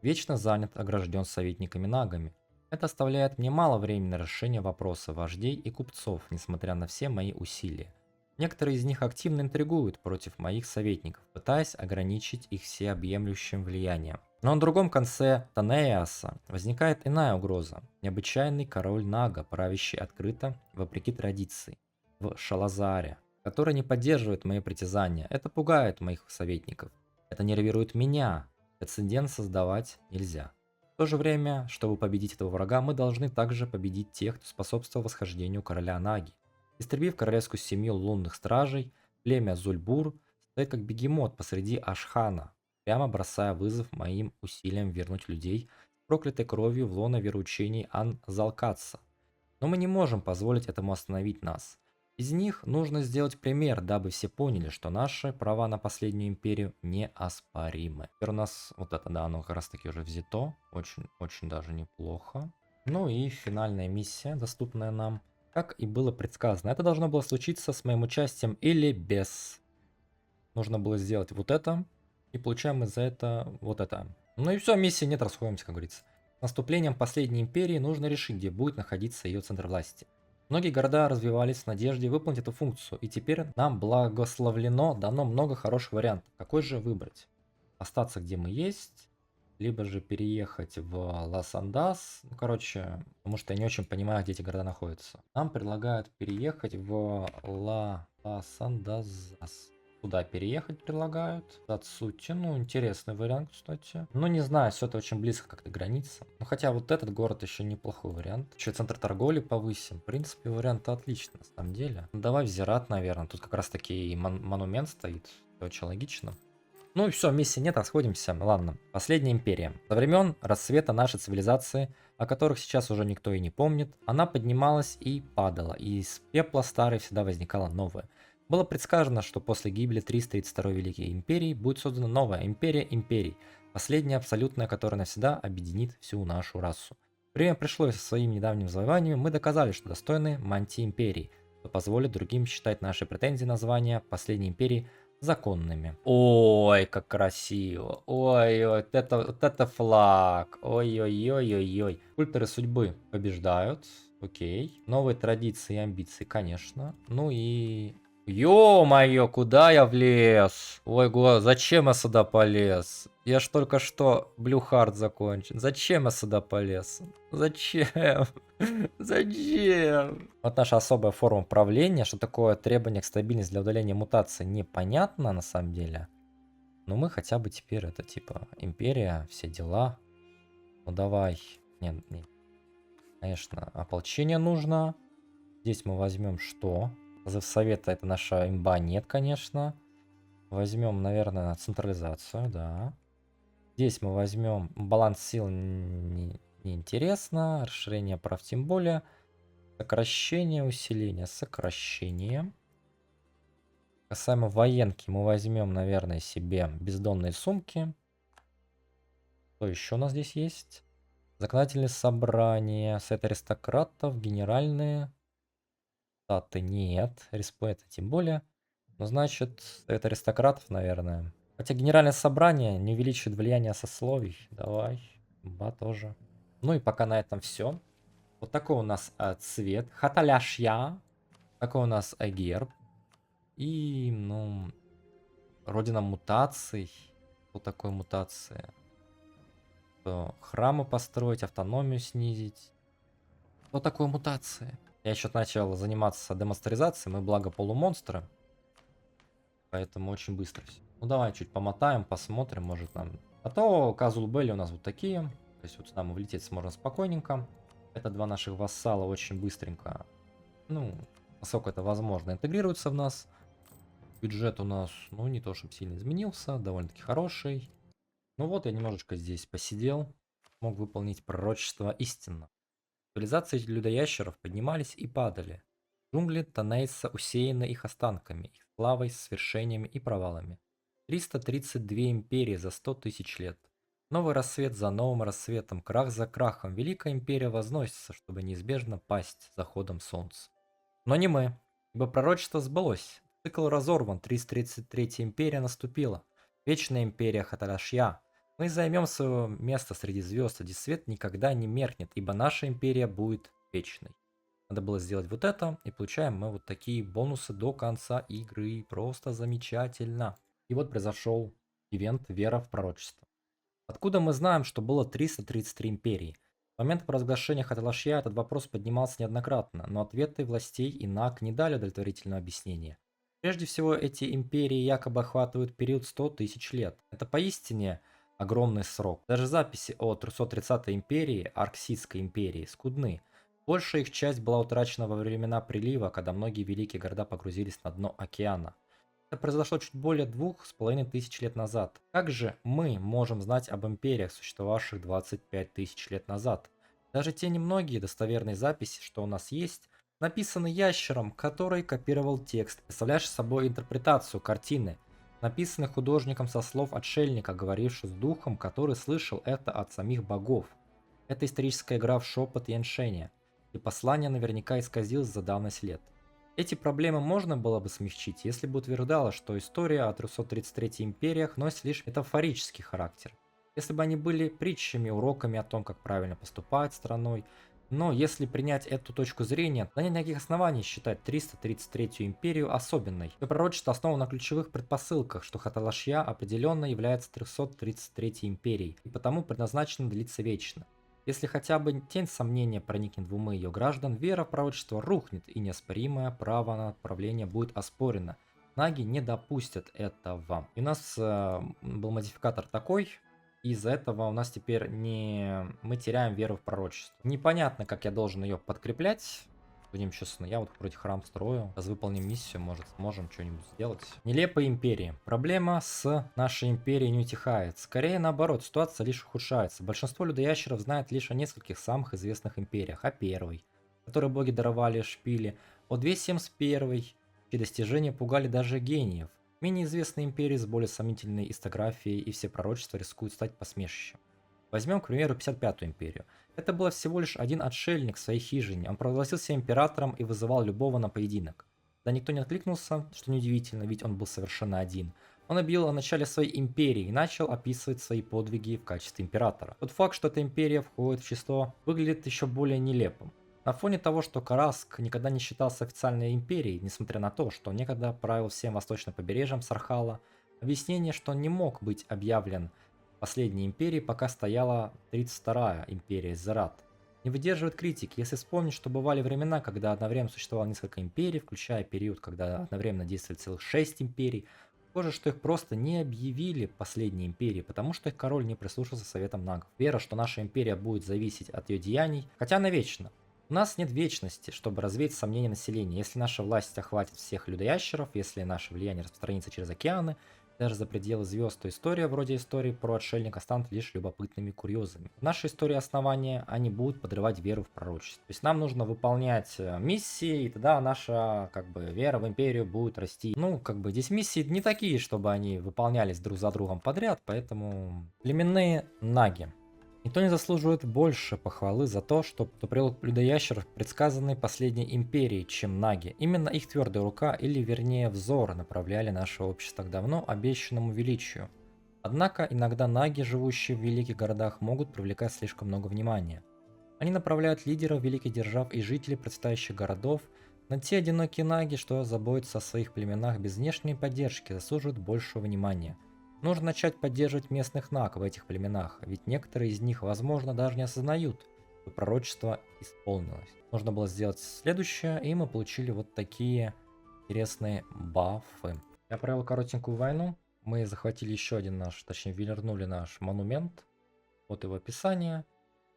Вечно занят, огражден советниками-нагами. Это оставляет мне мало времени на решение вопроса вождей и купцов, несмотря на все мои усилия. Некоторые из них активно интригуют против моих советников, пытаясь ограничить их всеобъемлющим влиянием. Но на другом конце Танеаса возникает иная угроза. Необычайный король Нага, правящий открыто, вопреки традиции, в Шалазаре, который не поддерживает мои притязания. Это пугает моих советников. Это нервирует меня. Прецедент создавать нельзя. В то же время, чтобы победить этого врага, мы должны также победить тех, кто способствовал восхождению короля Наги. Истребив королевскую семью лунных стражей, племя Зульбур стоит как бегемот посреди Ашхана, прямо бросая вызов моим усилиям вернуть людей с проклятой кровью в лоно вероучений Ан-Залкатса. Но мы не можем позволить этому остановить нас. Из них нужно сделать пример, дабы все поняли, что наши права на последнюю империю неоспоримы. Теперь у нас вот это, да, оно как раз таки уже взято. Очень даже неплохо. Ну и финальная миссия, доступная нам. Как и было предсказано, это должно было случиться с моим участием или без. Нужно было сделать вот это, и получаем мы за это вот это. Ну и все, миссия нет, расходимся, как говорится. С наступлением последней империи нужно решить, где будет находиться ее центр власти. Многие города развивались в надежде выполнить эту функцию, и теперь нам благословлено, дано много хороших вариантов. Какой же выбрать? Остаться где мы есть, либо же переехать в Лас-Андас. Ну, короче, потому что я не очень понимаю, где эти города находятся. Нам предлагают переехать в Лас-Андас. Туда переехать предлагают. Отсути, ну, интересный вариант, кстати. Ну, не знаю, все это очень близко как-то граница. Ну, хотя вот этот город еще неплохой вариант. Еще центр торговли повысим. В принципе, вариант отличный, на самом деле. Ну, давай в Зират, наверное. Тут как раз таки монумент стоит. Очень логично. Ну и все, миссии нет, расходимся. Ладно, последняя империя. Со времен расцвета нашей цивилизации, о которых сейчас уже никто и не помнит, она поднималась и падала, и из пепла старой всегда возникала новая. Было предсказано, что после гибели 332 Великой Империи будет создана новая империя империй, последняя абсолютная, которая навсегда объединит всю нашу расу. Время пришло, и со своим недавним завоеванием мы доказали, что достойны мантии империи, что позволит другим считать наши претензии на звание последней империи законными. Ой, как красиво. Ой, вот это флаг. Ой-ой-ой-ой-ой. Культеры судьбы побеждают. Окей. Новые традиции и амбиции, конечно. Ну и... Ё-моё, куда я влез? Ой, зачем я сюда полез? Я ж только что Блюхард закончил. Зачем я сюда полез? Зачем? Зачем? Вот наша особая форма правления, что такое требование к стабильности для удаления мутаций, непонятно на самом деле. Но мы хотя бы теперь это типа империя, все дела. Ну давай. Нет, конечно, ополчение нужно. Здесь мы возьмем что? Позыв совета это наша имба, нет, конечно. Возьмем, наверное, централизацию, да. Здесь мы возьмем баланс сил, неинтересно. Расширение прав тем более. Сокращение, усиление, сокращение. Касаемо военки мы возьмем, наверное, себе бездонные сумки. Что еще у нас здесь есть? Законодательные собрания, совет аристократов, генеральные. Статы нет, респойта тем более. Ну, значит, совет аристократов, наверное. Хотя генеральное собрание не увеличивает влияние сословий. Давай, ба тоже. Ну и пока на этом все. Вот такой у нас цвет. Хаталяшья. Такой у нас герб. И, ну, родина мутаций. Что такое мутация? Храмы построить, автономию снизить. Что такое мутация? Я еще начал заниматься демонстризацией, мы благо полумонстры, поэтому очень быстро все. Ну давай чуть помотаем, посмотрим, может нам... А то Казул Белли у нас вот такие, то есть вот сюда мы влететь сможем спокойненько. Это два наших вассала очень быстренько, ну, насколько это возможно, интегрируются в нас. Бюджет у нас, ну, не то чтобы сильно изменился, довольно-таки хороший. Ну вот, я немножечко здесь посидел, мог выполнить пророчество истинно. Цивилизации людоящеров поднимались и падали. Джунгли Танейса усеяны их останками, их славой, свершениями и провалами. 332 империи за 100 тысяч лет. Новый рассвет за новым рассветом, крах за крахом, Великая империя возносится, чтобы неизбежно пасть заходом солнца. Но не мы, ибо пророчество сбылось. Цикл разорван, 333-я империя наступила. Вечная империя Хатарашья. Мы займем свое место среди звезд, где свет никогда не меркнет, ибо наша империя будет вечной. Надо было сделать вот это, и получаем мы вот такие бонусы до конца игры. Просто замечательно. И вот произошел ивент «Вера в пророчество». Откуда мы знаем, что было 333 империи? В момент провозглашения Хаталашья этот вопрос поднимался неоднократно, но ответы властей и НАК не дали удовлетворительного объяснения. Прежде всего, эти империи якобы охватывают период 100 тысяч лет. Это поистине огромный срок. Даже записи о 330-й империи, Арксидской империи, скудны. Большая их часть была утрачена во времена прилива, когда многие великие города погрузились на дно океана. Это произошло чуть более 2500 лет назад. Как же мы можем знать об империях, существовавших 25 тысяч лет назад? Даже те немногие достоверные записи, что у нас есть, написаны ящером, который копировал текст, представляешь собой интерпретацию картины, написанной художником со слов отшельника, говорившего с духом, который слышал это от самих богов. Это историческая игра в шепот Яншеня, и послание наверняка исказилось за давность лет. Эти проблемы можно было бы смягчить, если бы утверждалось, что история о 333 империях носит лишь метафорический характер. Если бы они были притчами, уроками о том, как правильно поступать страной. Но если принять эту точку зрения, то нет никаких оснований считать 333 империю особенной. Это пророчество основано на ключевых предпосылках, что Хаталашья определенно является 333 империей, и потому предназначена длиться вечно. Если хотя бы тень сомнения проникнет в умы ее граждан, вера в пророчество рухнет, и неоспоримое право на отправление будет оспорено. Наги не допустят этого. И у нас был модификатор такой, и из-за этого у нас теперь не... мы теряем веру в пророчество. Непонятно, как я должен ее подкреплять. Будем честны, я вот вроде храм строю. Сейчас выполним миссию, может сможем что-нибудь сделать. Нелепые империи. Проблема с нашей империей не утихает. Скорее наоборот, ситуация лишь ухудшается. Большинство людоящеров знает лишь о нескольких самых известных империях. О первой, которой боги даровали шпили. О 271, чьи достижения пугали даже гениев. Менее известные империи с более сомнительной истографией и все пророчества рискуют стать посмешищем. Возьмем, к примеру, 55-ю империю. Это был всего лишь один отшельник в своей хижине. Он провозгласился императором и вызывал любого на поединок. Да никто не откликнулся, что неудивительно, ведь он был совершенно один. Он объявил о начале своей империи и начал описывать свои подвиги в качестве императора. Тот факт, что эта империя входит в число, выглядит еще более нелепым. На фоне того, что Караск никогда не считался официальной империей, несмотря на то, что он некогда правил всем восточным побережьем Сархала, объяснение, что он не мог быть объявлен последней империей, пока стояла 32-я империя Зерат, не выдерживает критики, если вспомнить, что бывали времена, когда одновременно существовало несколько империй, включая период, когда одновременно действовали целых 6 империй. Похоже, что их просто не объявили последней империей, потому что их король не прислушался советам нагов. Вера, что наша империя будет зависеть от ее деяний, хотя она вечна. У нас нет вечности, чтобы развеять сомнения населения. Если наша власть охватит всех людоящеров, если наше влияние распространится через океаны, даже за пределы звезд, то история вроде истории про отшельника станут лишь любопытными курьезами. В нашей истории основания они будут подрывать веру в пророчество. То есть нам нужно выполнять миссии, и тогда наша вера в империю будет расти. Ну, здесь миссии не такие, чтобы они выполнялись друг за другом подряд, поэтому племенные наги. Никто не заслуживает больше похвалы за то, что привел людоящеров к предсказанной последней империи, чем наги. Именно их твердая рука, или вернее взор, направляли наше общество к давно обещанному величию. Однако иногда наги, живущие в великих городах, могут привлекать слишком много внимания. Они направляют лидеров великих держав и жителей предстоящих городов, но те одинокие наги, что заботятся о своих племенах без внешней поддержки, заслуживают большего внимания. Нужно начать поддерживать местных наг в этих племенах, ведь некоторые из них, возможно, даже не осознают, пророчество исполнилось. Нужно было сделать следующее, и мы получили вот такие интересные бафы. Я провел коротенькую войну. Мы захватили еще один наш, точнее вернули наш монумент. Вот его описание.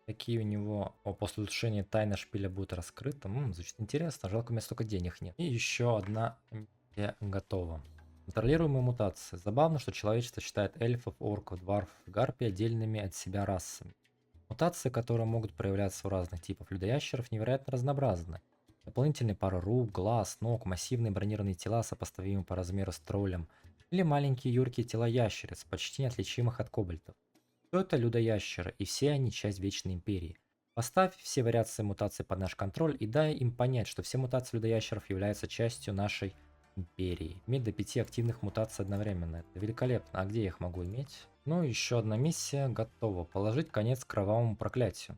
Какие у него... после улучшения тайна шпиля будет раскрыта. Звучит интересно. Жалко, у меня столько денег нет. И еще одна миссия готова. Контролируемые мутации. Забавно, что человечество считает эльфов, орков, дварфов и гарпий отдельными от себя расами. Мутации, которые могут проявляться у разных типов людоящеров, невероятно разнообразны. Дополнительные пары рук, глаз, ног, массивные бронированные тела, сопоставимые по размеру с троллем, или маленькие юркие тела ящериц, почти неотличимых от кобальтов. Все это людоящеры, и все они часть Вечной Империи. Поставь все вариации мутаций под наш контроль и дай им понять, что все мутации людоящеров являются частью нашей Империи. Иметь до 5 активных мутаций одновременно. Это великолепно. А где я их могу иметь? Ну, еще одна миссия готова. Положить конец кровавому проклятию.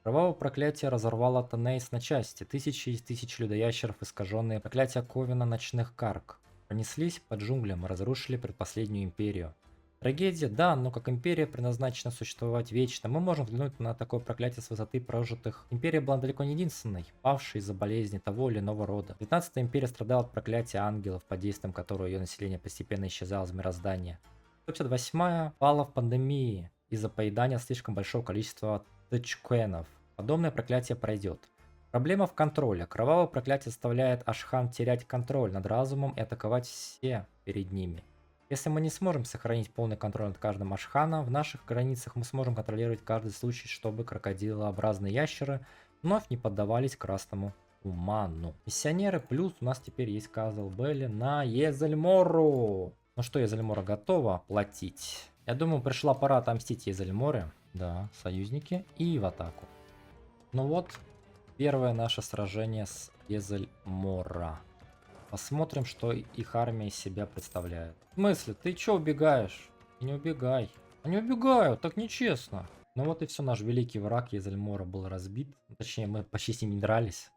Кровавое проклятие разорвало Танейс на части. Тысячи и тысячи людоящеров, искаженные проклятия Ковена ночных карг, пронеслись по джунглям и разрушили предпоследнюю империю. Трагедия, да, но как империя предназначена существовать вечно. Мы можем взглянуть на такое проклятие с высоты прожитых. Империя была далеко не единственной, павшей из-за болезни того или иного рода. 19-я империя страдала от проклятия ангелов, под действием которого ее население постепенно исчезало из мироздания. 158-я пала в пандемии из-за поедания слишком большого количества тачкенов. Подобное проклятие пройдет. Проблема в контроле. Кровавое проклятие заставляет Ашхан терять контроль над разумом и атаковать все перед ними. Если мы не сможем сохранить полный контроль над каждым Ашханом, в наших границах мы сможем контролировать каждый случай, чтобы крокодилообразные ящеры вновь не поддавались красному туману. Миссионеры плюс у нас теперь есть Казл Белли на Езельмору. Ну что, Езельмора готова платить? Я думаю, пришла пора отомстить Езельморе. Да, союзники. И в атаку. Ну вот, первое наше сражение с Езельмора. Посмотрим, что их армия из себя представляет. В смысле? Ты чё убегаешь? Не убегай. Они убегают, так нечестно. Ну вот и все, наш великий враг Езельмора был разбит. Точнее, мы почти с ним не дрались.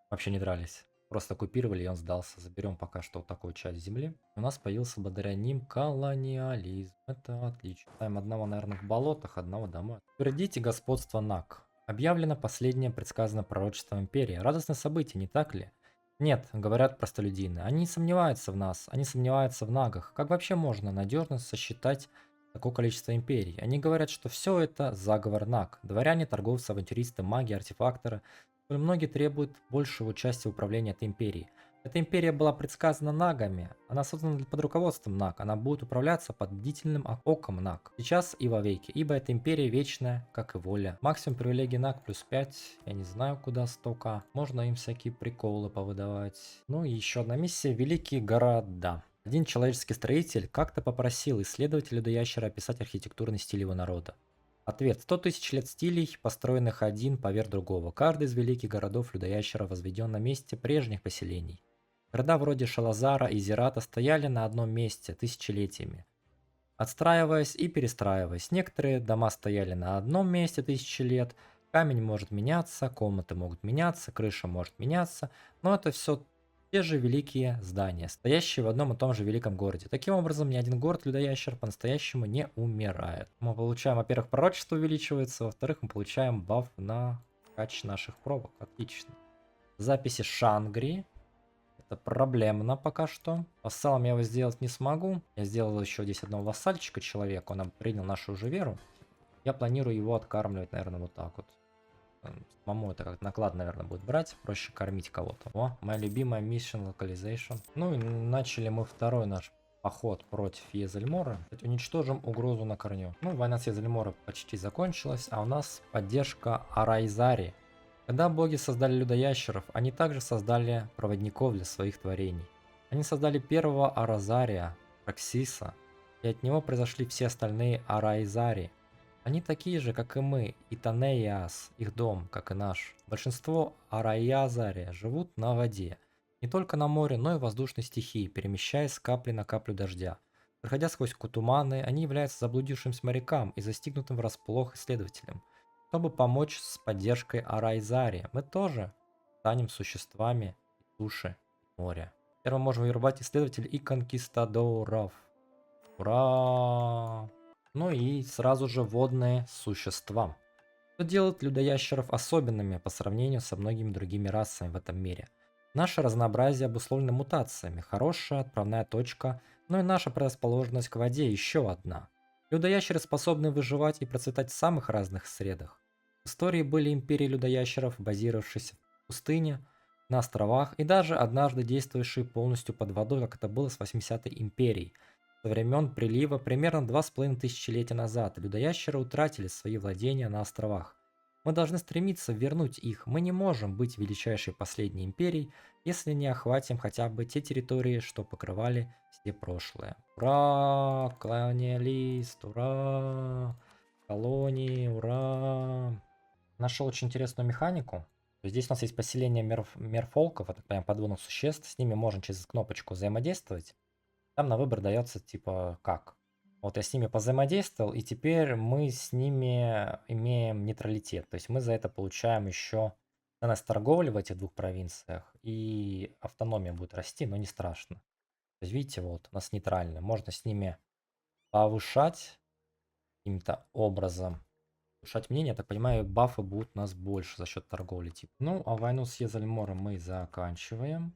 Вообще не дрались. Просто оккупировали, и он сдался. Заберем пока что вот такую часть земли. У нас появился благодаря ним колониализм. Это отлично. Ставим одного, наверное, в болотах, одного домой. Твердите господство Наг. Объявлено последнее предсказанное пророчество Империи. Радостное событие, не так ли? Нет, говорят простолюдины. Они не сомневаются в нас, они сомневаются в Нагах. Как вообще можно надежно сосчитать такое количество империй? Они говорят, что все это заговор Наг. Дворяне, торговцы, авантюристы, маги, артефакторы. Многие требуют большего участия в управлении этой империей. Эта империя была предсказана Нагами. Она создана под руководством Наг. Она будет управляться под бдительным оком Наг. Сейчас и вовеки, ибо эта империя вечная, как и воля. Максимум привилегий Наг плюс 5. Я не знаю, куда столько. Можно им всякие приколы повыдавать. Ну и еще одна миссия. Великие города. Один человеческий строитель как-то попросил исследователя Людоящера описать архитектурный стиль его народа. Ответ. 100 тысяч лет стилей, построенных один поверх другого. Каждый из великих городов Людоящера возведен на месте прежних поселений. Города вроде Шалазара и Зирата стояли на одном месте тысячелетиями, отстраиваясь и перестраиваясь. Некоторые дома стояли на одном месте тысячи лет, камень может меняться, комнаты могут меняться, крыша может меняться, но это все те же великие здания, стоящие в одном и том же великом городе. Таким образом, ни один город Людоящер по-настоящему не умирает. Мы получаем, во-первых, пророчество увеличивается, во-вторых, мы получаем баф на кач наших пробок. Отлично. Записи Шангри. Это проблемно пока что. Вассалом я его сделать не смогу. Я сделал еще здесь одного вассальчика человека. Он принял нашу уже веру. Я планирую его откармливать, наверное, вот так вот. Самому это как наклад, наверное, будет брать. Проще кормить кого-то. О, моя любимая Mission Localization. Ну и начали мы второй наш поход против Езельмора. Уничтожим угрозу на корню. Ну, война с Езельмора почти закончилась. А у нас поддержка Арайзари. Когда боги создали людоящеров, они также создали проводников для своих творений. Они создали первого Аразария, Проксиса, и от него произошли все остальные Арайзари. Они такие же, как и мы, и Танеяс, их дом, как и наш. Большинство Арайязария живут на воде. Не только на море, но и в воздушной стихии, перемещаясь с капли на каплю дождя. Проходя сквозь туманы, они являются заблудившимся морякам и застигнутым врасплох исследователем. Чтобы помочь с поддержкой Арайзари, мы тоже станем существами суши и моря. Теперь мы можем вербовать исследователей и конкистадоров. Ура! Ну и сразу же водные существа. Что делает людоящеров особенными по сравнению со многими другими расами в этом мире? Наше разнообразие обусловлено мутациями, хорошая отправная точка, но и наша предрасположенность к воде еще одна. Людоящеры способны выживать и процветать в самых разных средах. В истории были империи людоящеров, базировавшиеся в пустыне, на островах и даже однажды действующие полностью под водой, как это было с 80-й империей. Со времен прилива примерно 2500 назад людоящеры утратили свои владения на островах. Мы должны стремиться вернуть их. Мы не можем быть величайшей последней империей, если не охватим хотя бы те территории, что покрывали все прошлое. Ура! Колониалист! Ура! Колонии! Ура! Нашел очень интересную механику. Здесь у нас есть поселение мерфолков, это прям подводных существ. С ними можно через кнопочку взаимодействовать. Там на выбор дается типа как. Вот я с ними позаимодействовал, и теперь мы с ними имеем нейтралитет. То есть мы за это получаем еще ценность торговли в этих двух провинциях, и автономия будет расти, но не страшно. То есть видите, вот у нас нейтрально. Можно с ними повышать каким-то образом. Повышать мнение, я так понимаю, бафы будут у нас больше за счет торговли. Типа. Ну, а войну с Езальмором мы заканчиваем.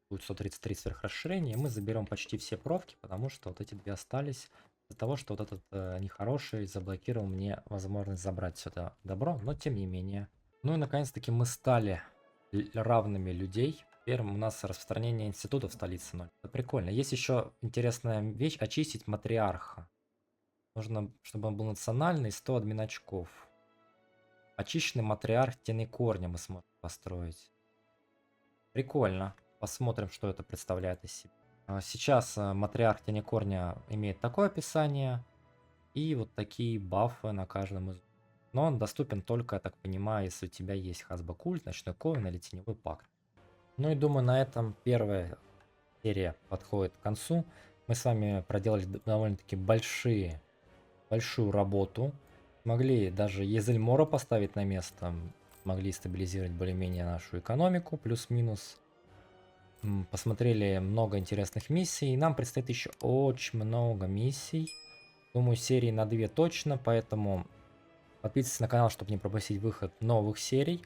Будет 133 сверхрасширения, и мы заберем почти все профки, потому что вот эти две остались. Из-за того, что вот этот нехороший заблокировал мне возможность забрать сюда добро, но тем не менее. Ну и наконец-таки мы стали равными людей. Теперь у нас распространение институтов в столице 0. Это прикольно. Есть еще интересная вещь — очистить матриарха. Нужно, чтобы он был национальный, 100 админ очков. Очищенный матриарх Тени Корня мы сможем построить. Прикольно. Посмотрим, что это представляет из себя. Сейчас матриарх Тени Корня имеет такое описание. И вот такие бафы на каждом из... Но он доступен только, я так понимаю, если у тебя есть Хазба-культ, Ночной Ковен или Теневой Пакт. Ну и думаю, на этом первая серия подходит к концу. Мы с вами проделали довольно-таки большую работу. Могли даже Езельмора поставить на место. Могли стабилизировать более-менее нашу экономику, плюс-минус. Посмотрели много интересных миссий. И нам предстоит еще очень много миссий. Думаю, серии на 2 точно, поэтому подписывайтесь на канал, чтобы не пропустить выход новых серий.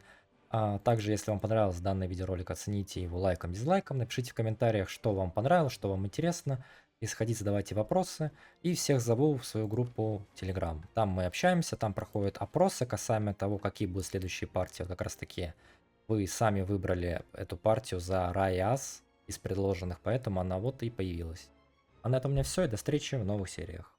Также, если вам понравился данный видеоролик, оцените его лайком, дизлайком. Напишите в комментариях, что вам понравилось, что вам интересно. Если хотите, задавайте вопросы. И всех зову в свою группу Telegram. Там мы общаемся, там проходят опросы касаемо того, какие будут следующие партии. Вот как раз таки вы сами выбрали эту партию за Райас из предложенных, поэтому она вот и появилась. А на этом у меня все, и до встречи в новых сериях.